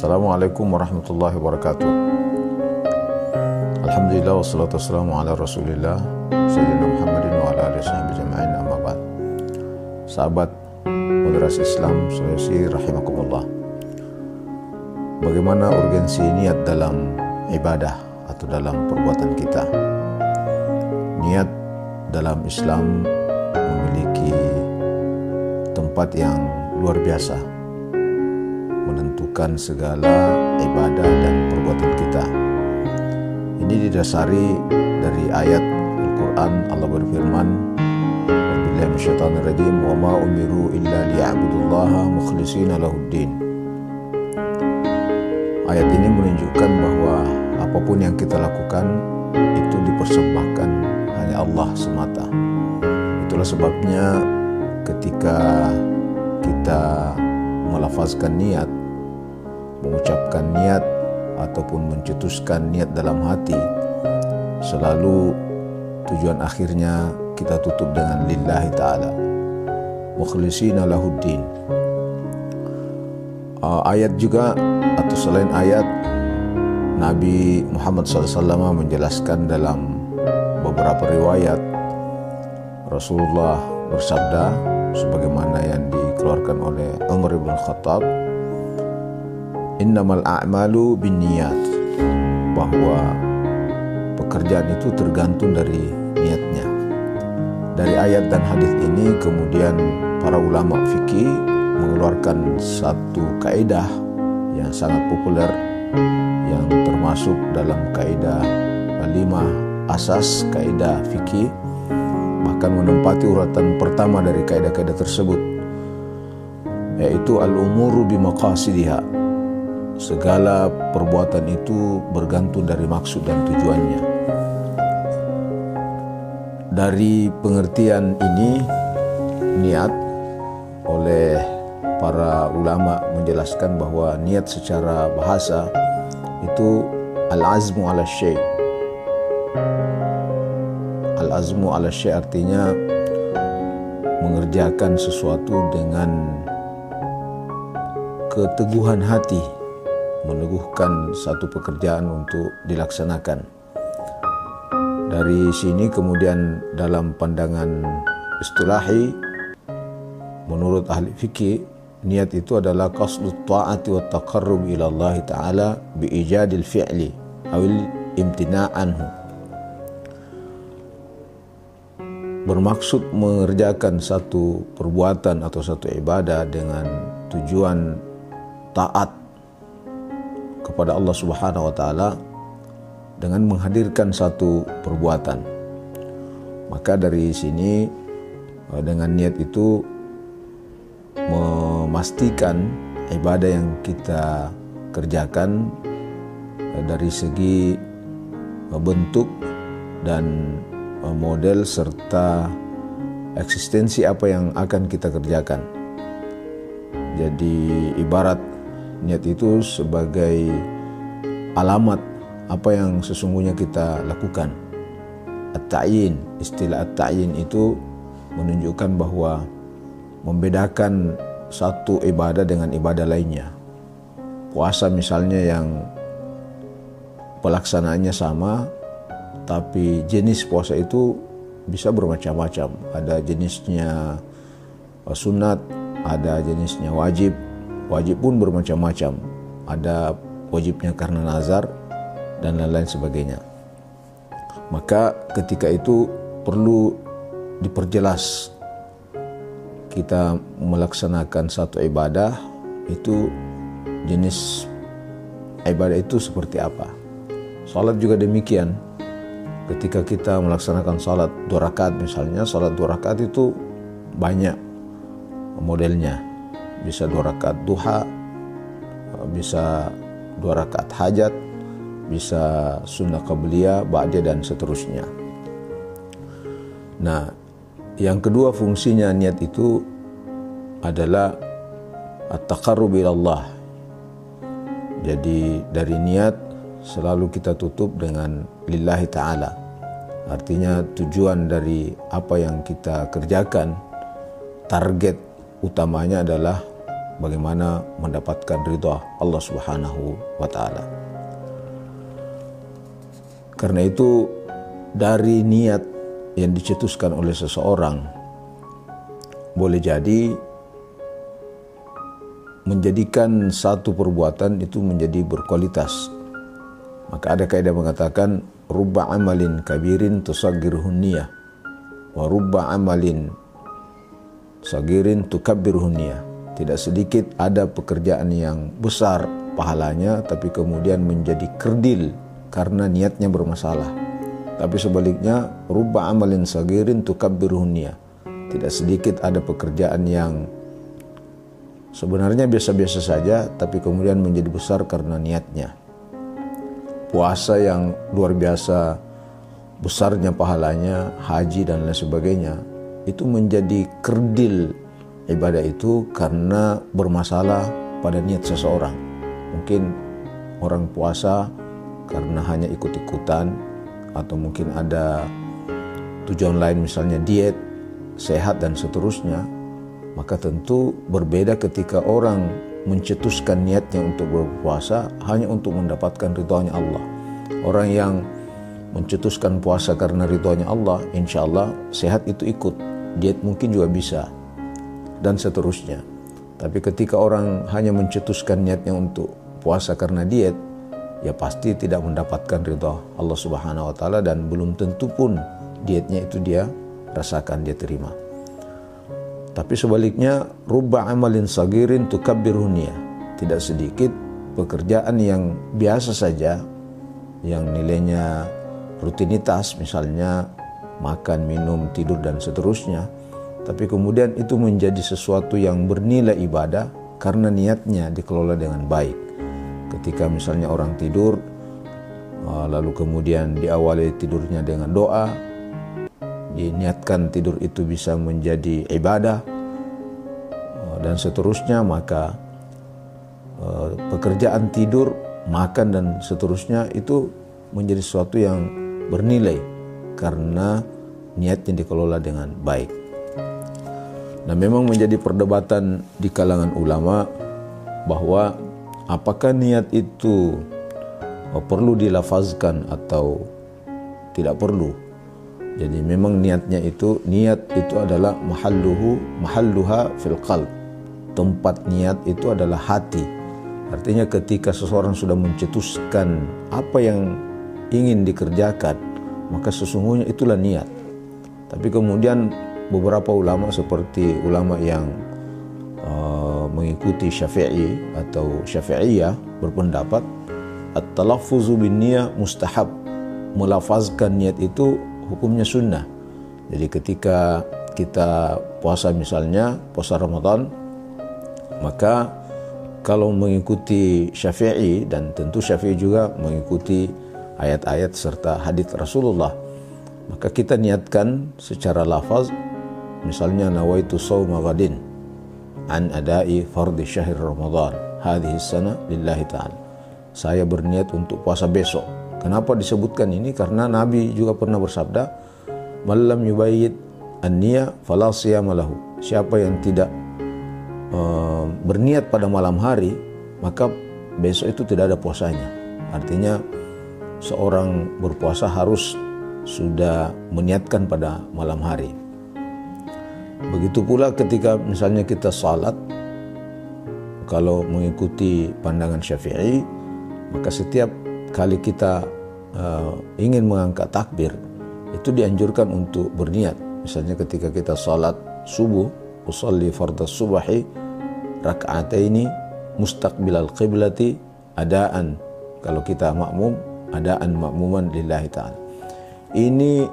Assalamualaikum warahmatullahi wabarakatuh. Alhamdulillah wassalatu wassalamu ala rasulillah Sayyidina Muhammadin wa ala alihi washabihi jama'in, amma ba'd. Sahabat moderasi Islam Sulawesi rahimakumullah. Bagaimana urgensi niat dalam ibadah atau dalam perbuatan kita? Niat dalam Islam memiliki tempat yang luar biasa, menentukan segala ibadah dan perbuatan kita. Ini didasari dari ayat Al-Quran. Allah berfirman, "Wabillahi minasyaitonir rajim, wa ma umiru illa liya'budullaha mukhlishina lahuddin." Ayat ini menunjukkan bahwa apapun yang kita lakukan itu dipersembahkan hanya Allah semata. Itulah sebabnya ketika kita melafazkan niat, mengucapkan niat ataupun mencetuskan niat dalam hati, selalu tujuan akhirnya kita tutup dengan lillahi ta'ala, mukhlishina lahuddin. Ayat juga atau selain ayat, Nabi Muhammad SAW menjelaskan dalam beberapa riwayat, Rasulullah bersabda sebagaimana yang dikeluarkan oleh Umar bin Khattab, innamal a'malu binniyat, bahwa pekerjaan itu tergantung dari niatnya. Dari ayat dan hadis ini kemudian para ulama fikih mengeluarkan satu kaidah yang sangat populer, yang termasuk dalam kaidah 5 asas kaidah fikih, bahkan menempati urutan pertama dari kaidah-kaidah tersebut, yaitu al-umuru bimaqasidiha. Segala perbuatan itu bergantung dari maksud dan tujuannya. Dari pengertian ini, niat, oleh para ulama menjelaskan bahwa niat secara bahasa itu al-azmu ala syai'. Al-azmu ala syai' artinya mengerjakan sesuatu dengan keteguhan hati, meneguhkan satu pekerjaan untuk dilaksanakan. Dari sini kemudian dalam pandangan istilahi, menurut ahli fikih, niat itu adalah qasdut ta'ati wa taqarrub ila Allah Ta'ala bi ijadil fi'li awil imtina' anhu. Bermaksud mengerjakan satu perbuatan atau satu ibadah dengan tujuan taat kepada Allah Subhanahu wa taala dengan menghadirkan satu perbuatan. Maka dari sini dengan niat itu memastikan ibadah yang kita kerjakan dari segi bentuk dan model serta eksistensi apa yang akan kita kerjakan. Jadi ibarat niat itu sebagai alamat apa yang sesungguhnya kita lakukan. At-ta'yin, istilah at-ta'yin itu menunjukkan bahwa membedakan satu ibadah dengan ibadah lainnya. Puasa misalnya yang pelaksanaannya sama, tapi jenis puasa itu bisa bermacam-macam. Ada jenisnya sunat, ada jenisnya wajib. Wajib pun bermacam-macam. Ada wajibnya karena nazar dan lain-lain sebagainya. Maka ketika itu perlu diperjelas kita melaksanakan satu ibadah itu, jenis ibadah itu seperti apa. Salat juga demikian. Ketika kita melaksanakan salat 2 rakaat misalnya, salat 2 rakaat itu banyak modelnya. Bisa 2 rakaat duha, bisa 2 rakaat hajat, bisa sunnah qabliyah, ba'diyah, dan seterusnya. Nah, yang kedua fungsinya niat itu adalah at-taqarrub ila Allah. Jadi dari niat selalu kita tutup dengan lillahi ta'ala. Artinya tujuan dari apa yang kita kerjakan, target utamanya adalah bagaimana mendapatkan ridha Allah Subhanahu wa taala. Karena itu dari niat yang dicetuskan oleh seseorang boleh jadi menjadikan satu perbuatan itu menjadi berkualitas. Maka ada kaidah mengatakan rubba amalin kabirin tusaggiruhun niyah wa rubba amalin sagirin tukabbirhun niyah. Tidak sedikit ada pekerjaan yang besar pahalanya tapi kemudian menjadi kerdil karena niatnya bermasalah. Tapi sebaliknya rubba amalin sagirin tukabbirhun niyah. Tidak sedikit ada pekerjaan yang sebenarnya biasa-biasa saja tapi kemudian menjadi besar karena niatnya. Puasa yang luar biasa besarnya pahalanya, haji dan lain sebagainya, itu menjadi kerdil ibadah itu karena bermasalah pada niat seseorang. Mungkin orang puasa karena hanya ikut-ikutan, atau mungkin ada tujuan lain misalnya diet, sehat dan seterusnya. Maka tentu berbeda ketika orang mencetuskan niatnya untuk berpuasa hanya untuk mendapatkan ridhonya Allah. Orang yang mencetuskan puasa karena ridhonya Allah, insya Allah sehat itu ikut, diet mungkin juga bisa, dan seterusnya. Tapi ketika orang hanya mencetuskan niatnya untuk puasa karena diet, ya pasti tidak mendapatkan ridha Allah Subhanahu wa taala, dan belum tentu pun dietnya itu dia rasakan, dia terima. Tapi sebaliknya rubba amalin sagirin tukabbirhun niyah. Tidak sedikit pekerjaan yang biasa saja, yang nilainya rutinitas, misalnya makan, minum, tidur dan seterusnya, tapi kemudian itu menjadi sesuatu yang bernilai ibadah karena niatnya dikelola dengan baik. Ketika misalnya orang tidur, lalu kemudian diawali tidurnya dengan doa, diniatkan tidur itu bisa menjadi ibadah dan seterusnya, maka pekerjaan tidur, makan dan seterusnya itu menjadi sesuatu yang bernilai karena niatnya dikelola dengan baik. Nah, memang menjadi perdebatan di kalangan ulama bahwa apakah niat itu perlu dilafazkan atau tidak perlu. Jadi memang niat itu adalah mahalluha fil qalb. Tempat niat itu adalah hati. Artinya ketika seseorang sudah mencetuskan apa yang ingin dikerjakan, maka sesungguhnya itulah niat. Tapi kemudian beberapa ulama seperti ulama yang mengikuti Syafi'i atau Syafi'iyah berpendapat at-talaffuzu bin niyah mustahab. Melafazkan niat itu hukumnya sunnah. Jadi ketika kita puasa, misalnya puasa Ramadan, maka kalau mengikuti Syafi'i, dan tentu Syafi'i juga mengikuti ayat-ayat serta hadits Rasulullah, maka kita niatkan secara lafaz, misalnya nawaitu shauma ghadin an adai fardhi syahr Ramadan hadhihi sana lillahi ta'ala. Saya berniat untuk puasa besok. Kenapa disebutkan ini? Karena Nabi juga pernah bersabda, "Man lam yubayyit an-niyah fala siyama lahu." Siapa yang tidak berniat pada malam hari, maka besok itu tidak ada puasanya. Artinya seorang berpuasa harus sudah meniatkan pada malam hari. Begitu pula ketika misalnya kita salat, kalau mengikuti pandangan Syafi'i, maka setiap kali kita ingin mengangkat takbir, itu dianjurkan untuk berniat. Misalnya ketika kita salat subuh, usalli fardhas subhi raka'ataini mustaqbilal qiblati adaan. Kalau kita makmum, adaan makmuman lillahi ta'ala. Ini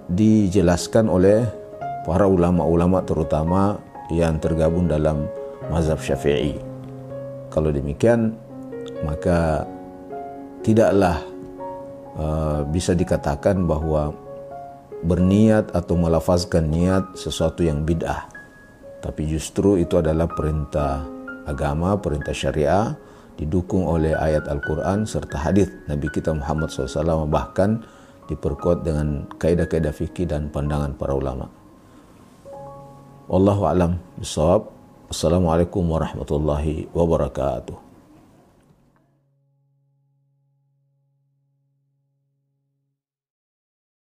dijelaskan oleh para ulama-ulama, terutama yang tergabung dalam mazhab Syafi'i. Kalau demikian, maka tidaklah bisa dikatakan bahwa berniat atau melafazkan niat sesuatu yang bid'ah. Tapi justru itu adalah perintah agama, perintah syariah, didukung oleh ayat Al-Quran serta hadis Nabi kita Muhammad SAW, bahkan diperkuat dengan kaidah-kaidah fikih dan pandangan para ulama. Wallahu a'lam bishawab. Assalamualaikum warahmatullahi wabarakatuh.